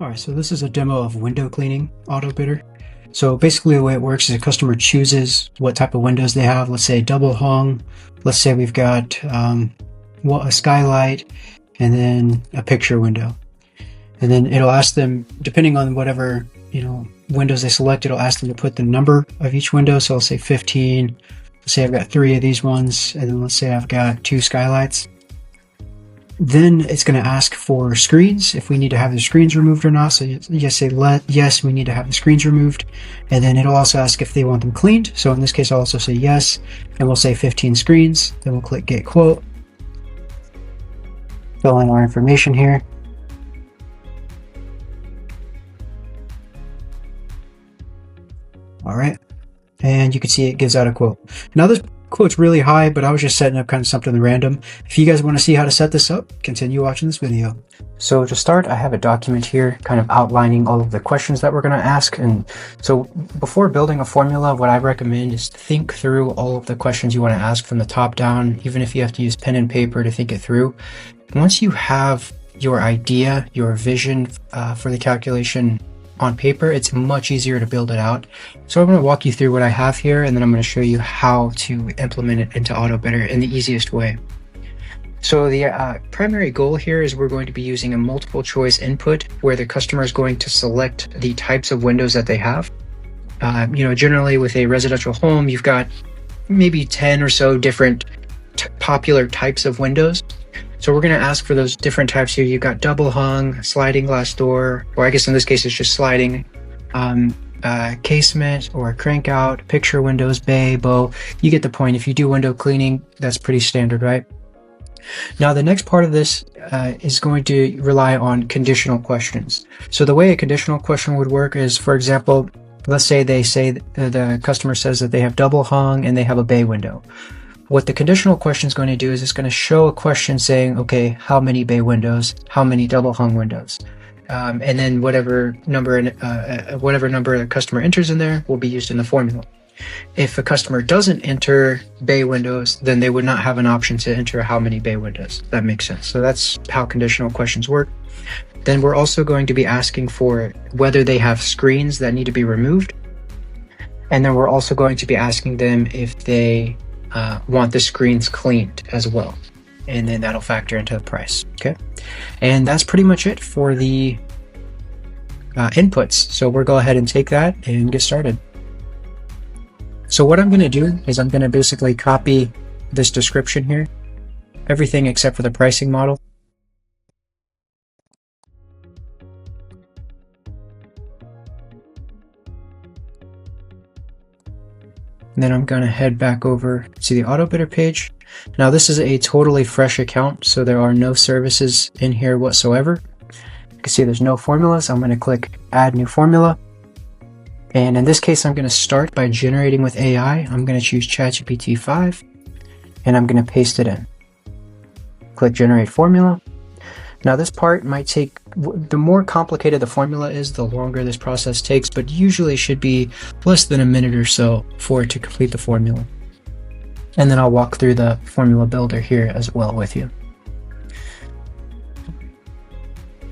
Alright, so this is a demo of window cleaning Autobidder. So basically the way it works is a customer chooses what type of windows they have. Let's say double hung. Let's say we've got a skylight and then a picture window. And then it'll ask them, depending on whatever windows they select, it'll ask them to put the number of each window. So I'll say 15. Let's say I've got 3 of these ones, and then let's say I've got 2 skylights. Then it's going to ask for screens, if we need to have the screens removed or not. So you say yes, we need to have the screens removed. And then it'll also ask if they want them cleaned. So in this case, I'll also say yes, and we'll say 15 screens. Then we'll click get quote. Fill in our information here. All right. And you can see it gives out a quote. Now this quote's really high, but I was just setting up kind of something random. If you guys want to see how to set this up, continue watching this video. So to start, I have a document here kind of outlining all of the questions that we're going to ask. And so before building a formula, what I recommend is think through all of the questions you want to ask from the top down, even if you have to use pen and paper to think it through. Once you have your idea, your vision for the calculation on paper, it's much easier to build it out. So I'm going to walk you through what I have here, and then I'm going to show you how to implement it into Autobidder in the easiest way. So the primary goal here is we're going to be using a multiple choice input where the customer is going to select the types of windows that they have. Generally with a residential home, you've got maybe 10 or so different popular types of windows. So we're going to ask for those different types here. You've got double hung, sliding glass door, or I guess in this case it's just sliding, casement or crank out, picture windows, bay, bow. You get the point. If you do window cleaning, that's pretty standard, right? Now the next part of this is going to rely on conditional questions. So the way a conditional question would work is, for example, let's say the customer says that they have double hung and they have a bay window. What the conditional question is going to do is it's going to show a question saying, okay, how many bay windows, how many double hung windows, and then whatever number the customer enters in there will be used in the formula. If a customer doesn't enter bay windows, then they would not have an option to enter how many bay windows. That makes sense. So that's how conditional questions work. Then we're also going to be asking for whether they have screens that need to be removed. And then we're also going to be asking them if they want the screens cleaned as well, and then that'll factor into the price. Okay, and that's pretty much it for the inputs. So we'll go ahead and take that and get started. So what I'm going to do is I'm going to basically copy this description here, everything except for the pricing model. And then I'm going to head back over to the Autobidder page. Now this is a totally fresh account, so there are no services in here whatsoever. You can see there's no formulas. I'm going to click add new formula. And in this case, I'm going to start by generating with AI. I'm going to choose ChatGPT 5 and I'm going to paste it in. Click generate formula. Now this part might take, the more complicated the formula is, the longer this process takes, but usually it should be less than a minute or so for it to complete the formula. And then I'll walk through the formula builder here as well with you.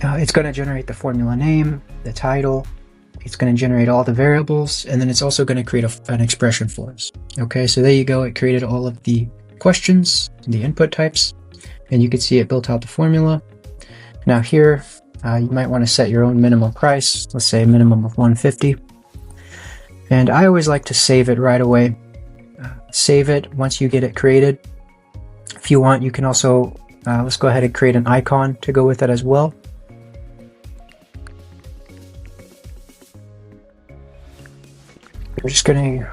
It's going to generate the formula name, the title, it's going to generate all the variables, and then it's also going to create an expression for us. Okay, so there you go. It created all of the questions, the input types, and you can see it built out the formula. Now here, you might want to set your own minimum price. Let's say a minimum of $150. And I always like to save it right away. Save it once you get it created. If you want, you can also, let's go ahead and create an icon to go with it as well. We're just going to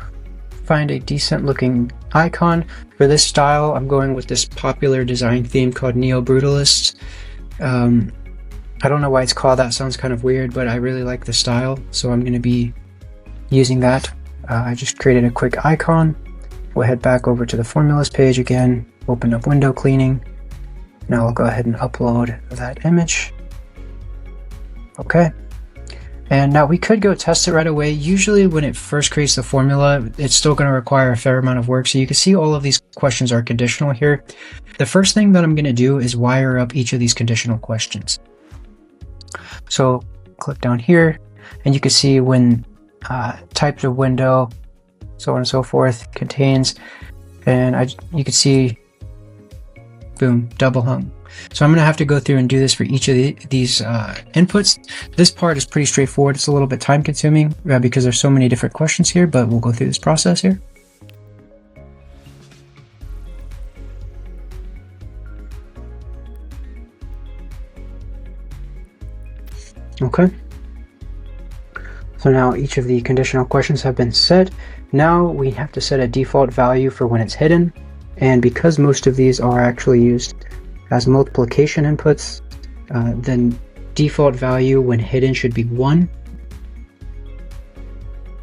find a decent looking icon. For this style, I'm going with this popular design theme called Neo-Brutalist. I don't know why it's called that, sounds kind of weird, but I really like the style, so I'm going to be using that. I just created a quick icon. We'll head back over to the formulas page again, open up window cleaning. Now I'll go ahead and upload that image. Okay. And now we could go test it right away. Usually when it first creates the formula, it's still going to require a fair amount of work. So you can see all of these questions are conditional here. The first thing that I'm going to do is wire up each of these conditional questions. So click down here, and you can see when types of window, so on and so forth, contains, and you can see, boom, double hung. So I'm going to have to go through and do this for each of these inputs. This part is pretty straightforward. It's a little bit time consuming because there's so many different questions here, but we'll go through this process here. Okay. So now each of the conditional questions have been set. Now we have to set a default value for when it's hidden. And because most of these are actually used as multiplication inputs, then default value when hidden should be 1.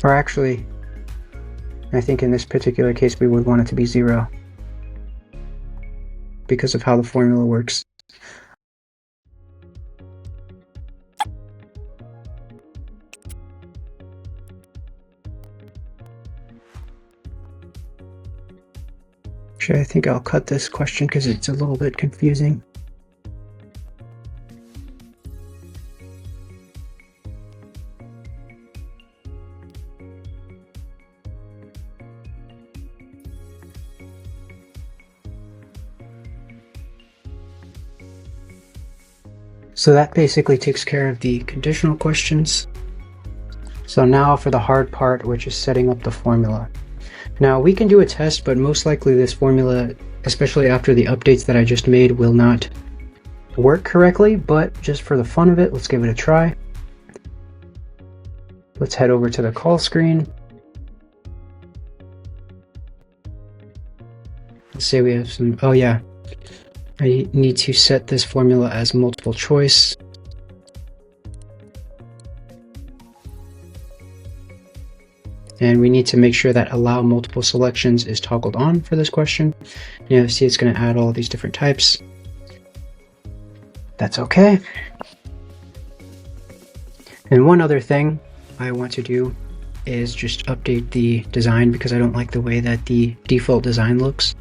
Or actually, I think in this particular case we would want it to be 0 because of how the formula works. Actually, I think I'll cut this question because it's a little bit confusing. So that basically takes care of the conditional questions. So now for the hard part, which is setting up the formula. Now we can do a test, but most likely this formula, especially after the updates that I just made, will not work correctly, but just for the fun of it, let's give it a try. Let's head over to the call screen. Let's say we have some, oh yeah, I need to set this formula as multiple choice. And we need to make sure that allow multiple selections is toggled on for this question. You know, see it's going to add all these different types. That's okay. And one other thing I want to do is just update the design because I don't like the way that the default design looks.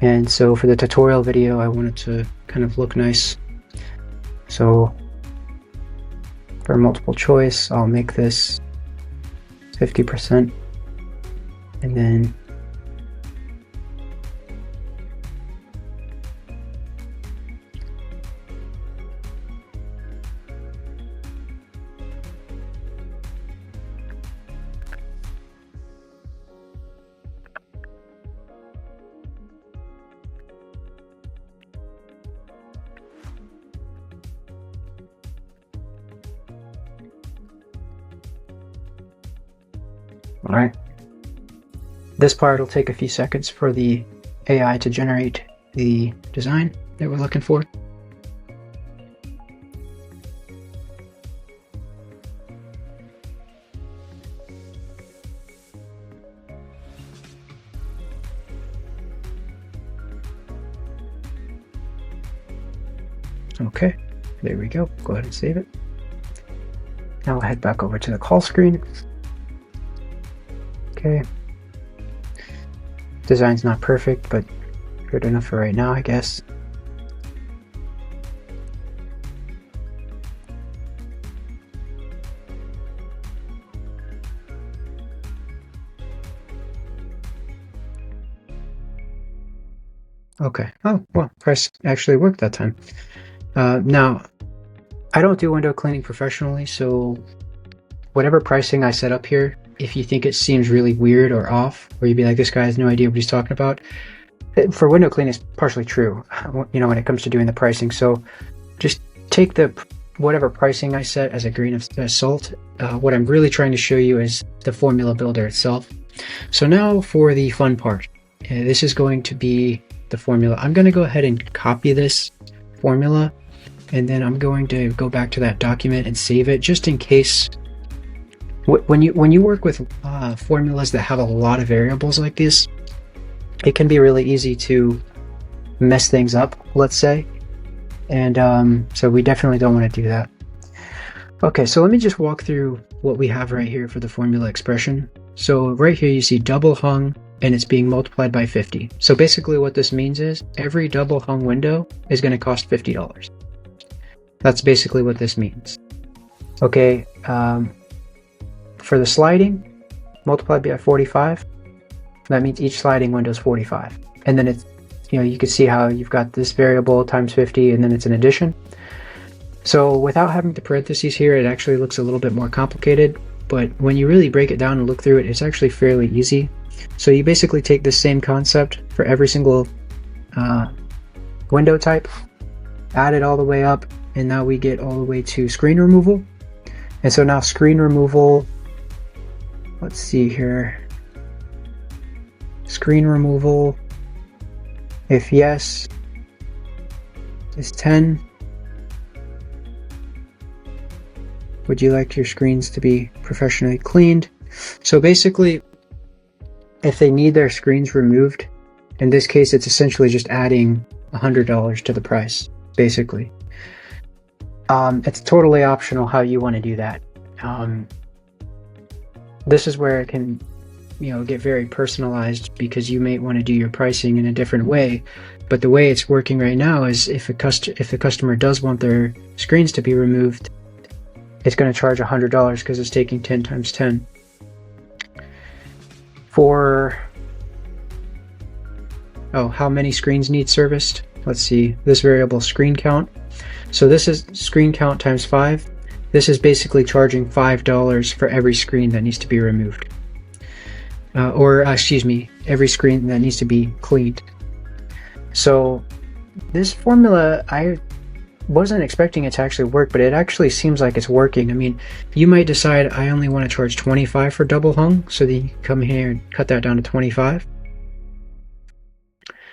And so for the tutorial video, I want it to kind of look nice. So for multiple choice, I'll make this 50%, and then all right. This part will take a few seconds for the AI to generate the design that we're looking for. Okay, there we go. Go ahead and save it. Now we'll head back over to the call screen. Okay. Design's not perfect, but good enough for right now, I guess. Okay. Oh, well, price actually worked that time. Now, I don't do window cleaning professionally, so whatever pricing I set up here, if you think it seems really weird or off, or you'd be like, this guy has no idea what he's talking about, for window cleaning, it's partially true, you know, when it comes to doing the pricing. So just take the whatever pricing I set as a grain of salt. What I'm really trying to show you is the formula builder itself. So now for the fun part. This is going to be the formula. I'm going to go ahead and copy this formula, and then I'm going to go back to that document and save it just in case. When you work with formulas that have a lot of variables like this, it can be really easy to mess things up, let's say. And so we definitely don't want to do that. Okay, so let me just walk through what we have right here for the formula expression. So right here you see double hung, and it's being multiplied by 50. So basically what this means is every double hung window is going to cost $50. That's basically what this means. Okay, for the sliding, multiply by 45. That means each sliding window is 45. And then it's, you can see how you've got this variable times 50, and then it's an addition. So without having the parentheses here, it actually looks a little bit more complicated, but when you really break it down and look through it, it's actually fairly easy. So you basically take this same concept for every single window type, add it all the way up, and now we get all the way to screen removal. And so now screen removal, let's see here. Screen removal, if yes, is 10. Would you like your screens to be professionally cleaned? So basically, if they need their screens removed, in this case, it's essentially just adding $100 to the price, basically. It's totally optional how you want to do that. This is where it can get very personalized, because you may want to do your pricing in a different way. But the way it's working right now is if the customer does want their screens to be removed, it's going to charge $100 because it's taking 10 times 10. For how many screens need serviced? Let's see, this variable screen count. So this is screen count times 5. This is basically charging $5 for every screen that needs to be removed. Every screen that needs to be cleaned. So this formula, I wasn't expecting it to actually work, but it actually seems like it's working. I mean, you might decide I only want to charge 25 for double hung, so then you can come here and cut that down to 25.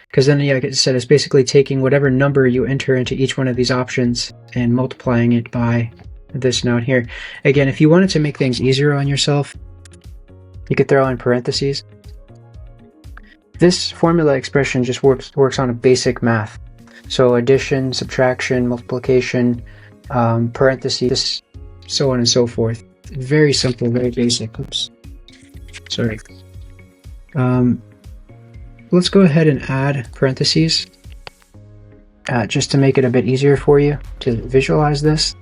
Because then, like I said, it's basically taking whatever number you enter into each one of these options and multiplying it by this note here. Again, if you wanted to make things easier on yourself, you could throw in parentheses. This formula expression just works on a basic math. So addition, subtraction, multiplication, parentheses, so on and so forth. Very simple, very basic. Oops. Sorry. Let's go ahead and add parentheses just to make it a bit easier for you to visualize this.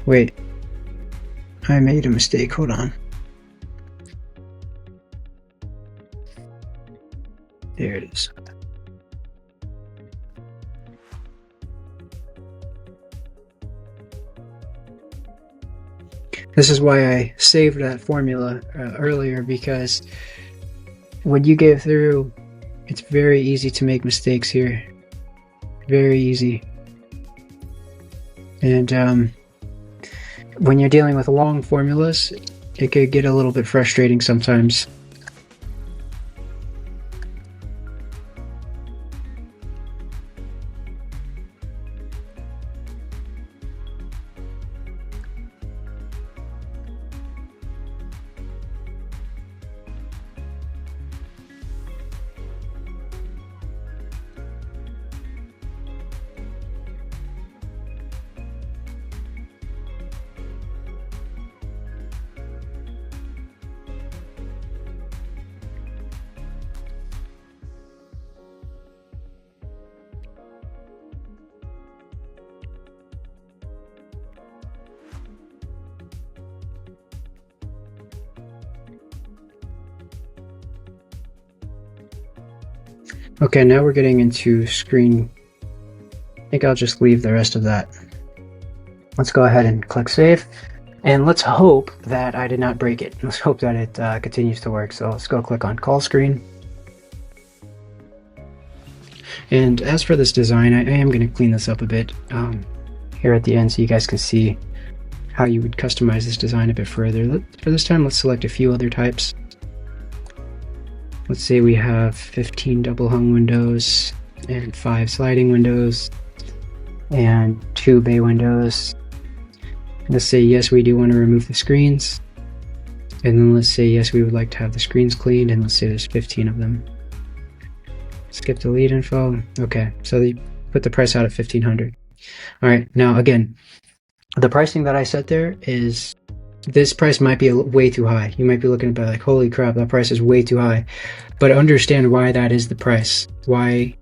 Wait, I made a mistake, hold on. There it is. This is why I saved that formula earlier, because when you go through, it's very easy to make mistakes here. Very easy. And when you're dealing with long formulas, it could get a little bit frustrating sometimes. Okay, now we're getting into screen. I think I'll just leave the rest of that. Let's go ahead and click save. And let's hope that I did not break it. Let's hope that it continues to work. So let's go click on call screen. And as for this design, I am going to clean this up a bit here at the end so you guys can see how you would customize this design a bit further. For this time, let's select a few other types. Let's say we have 15 double hung windows and 5 sliding windows and 2 bay windows. Let's say yes, we do want to remove the screens. And then let's say yes, we would like to have the screens cleaned, and let's say there's 15 of them. Skip the lead info. Okay, so they put the price out at $1,500. All right, now again, the pricing that I set there is this price might be way too high. You might be looking at it like, holy crap, that price is way too high. But understand why that is the price, why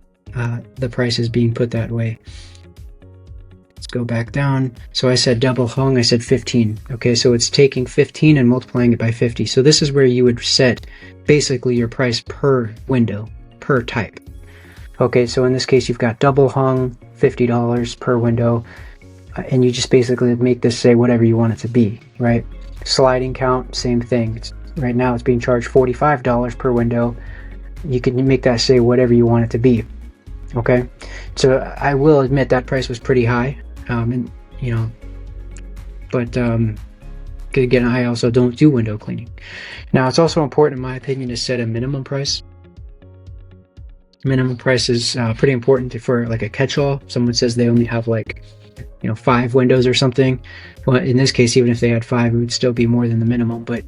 the price is being put that way. Let's go back down. So I said double hung, I said 15. Okay, so it's taking 15 and multiplying it by 50. So this is where you would set basically your price per window, per type. Okay, so in this case, you've got double hung, $50 per window, and you just basically make this say whatever you want it to be, right? Sliding count, same thing. Right now it's being charged $45 per window. You can make that say whatever you want it to be. Okay, so I will admit that price was pretty high, and you know, but again, I also don't do window cleaning. Now, it's also important, in my opinion, to set a minimum price. Minimum price is pretty important for like a catch-all. Someone says they only have like, 5 windows or something. Well, in this case, even if they had 5, it would still be more than the minimum. But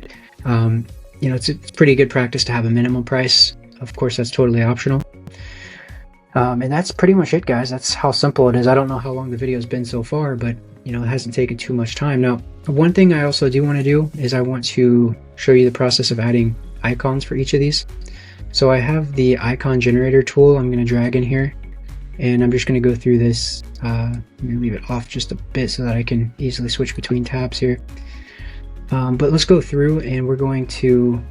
it's pretty good practice to have a minimum price. Of course, that's totally optional. And that's pretty much it, guys. That's how simple it is. I don't know how long the video has been so far, but it hasn't taken too much time. Now, one thing I also do want to do is I want to show you the process of adding icons for each of these. So I have the icon generator tool I'm going to drag in here, and I'm just going to go through this. I'm going to leave it off just a bit so that I can easily switch between tabs here. But let's go through, and we're going to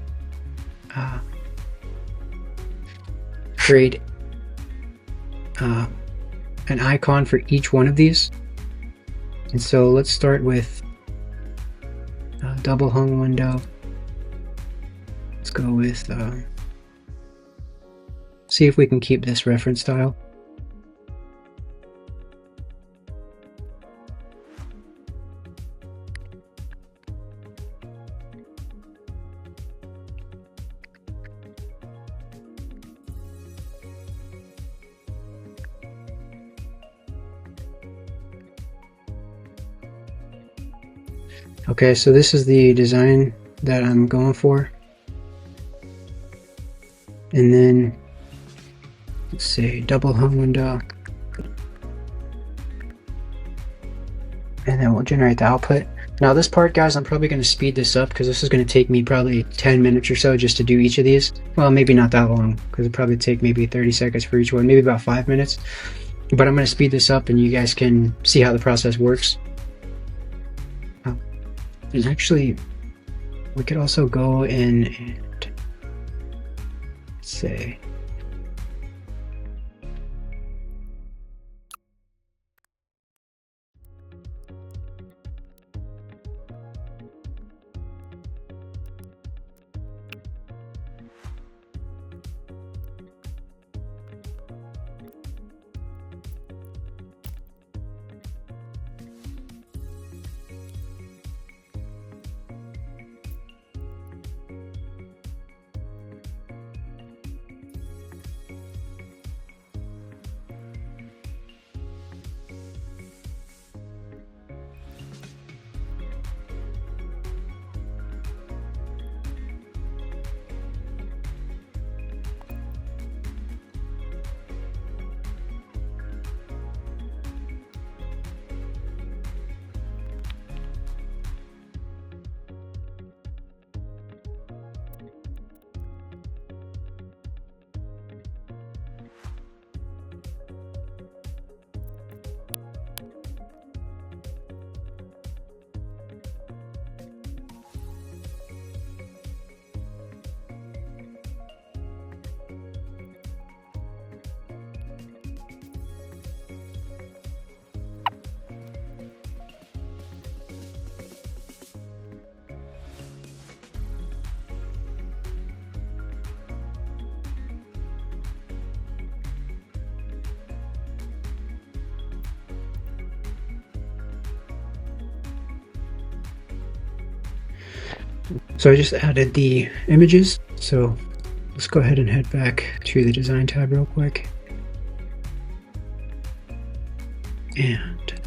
create an icon for each one of these. And so let's start with double hung window. Let's go with see if we can keep this reference style. Okay, so this is the design that I'm going for. And then, let's see, double hung window. And then we'll generate the output. Now this part, guys, I'm probably going to speed this up because this is going to take me probably 10 minutes or so just to do each of these. Well, maybe not that long, because it'll probably take maybe 30 seconds for each one, maybe about 5 minutes. But I'm going to speed this up and you guys can see how the process works. And actually, we could also go in and say, so I just added the images. So let's go ahead and head back to the design tab real quick. And